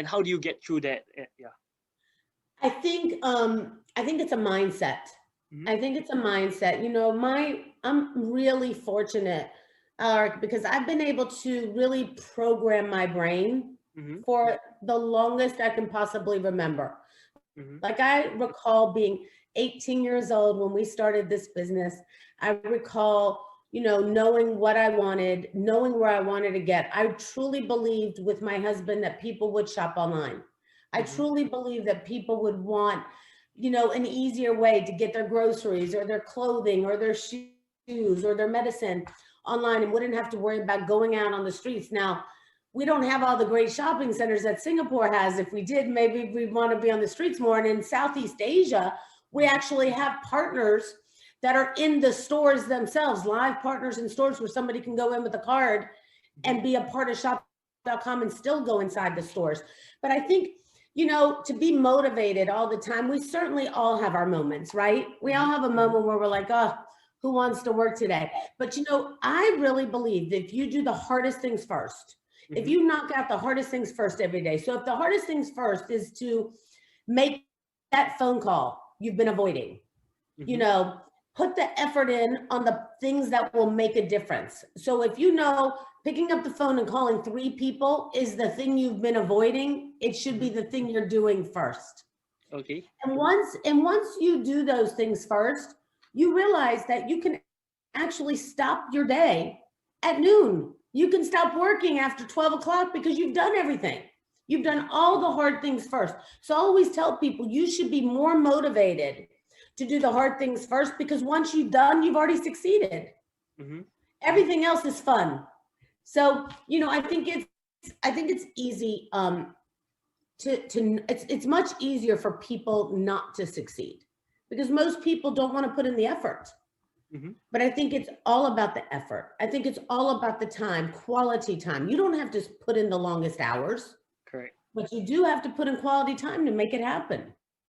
and how do you get through that? Yeah. I think it's a mindset. Mm-hmm. I think it's a mindset. You know, I'm really fortunate, Alaric, because I've been able to really program my brain Mm-hmm. for the longest I can possibly remember. Mm-hmm. Like I recall being 18 years old when we started this business. I recall, you know, knowing what I wanted, knowing where I wanted to get. I truly believed with my husband that people would shop online. I Mm-hmm. truly believe that people would want, you know, an easier way to get their groceries or their clothing or their shoes or their medicine online and wouldn't have to worry about going out on the streets. Now, we don't have all the great shopping centers that Singapore has. If we did, maybe we'd want to be on the streets more. And in Southeast Asia, we Mm-hmm. actually have partners that are in the stores themselves, live partners in stores where somebody can go in with a card Mm-hmm. and be a part of shop.com and still go inside the stores. But I think, you know, to be motivated all the time, we certainly all have our moments, right? We all Mm-hmm. have a Mm-hmm. moment where we're like, oh, who wants to work today? But, you know, I really believe that if you do the hardest things first, if Mm-hmm. you knock out the hardest things first every day. So if the hardest things first is to make that phone call you've been avoiding, you Mm-hmm. know, put the effort in on the things that will make a difference. So if you know picking up the phone and calling 3 people is the thing you've been avoiding, it should be Mm-hmm. the thing you're doing first. Okay. And once you do those things first, you realize that you can actually stop your day at noon. You can stop working after 12 o'clock because you've done everything. You've done Mm-hmm. all the hard things first. So I always tell people you should be more motivated to do the hard things first because once you've done, you've already succeeded. Mm-hmm. Mm-hmm. Everything else is fun. So, you know, I think it's easy it's much easier for people not to succeed because most people don't want to put in the effort. Mm-hmm. But I think it's all about the effort. I think it's all about the time, quality time. You don't have to put in the longest hours, Correct. but you do have to put in quality time to make it happen.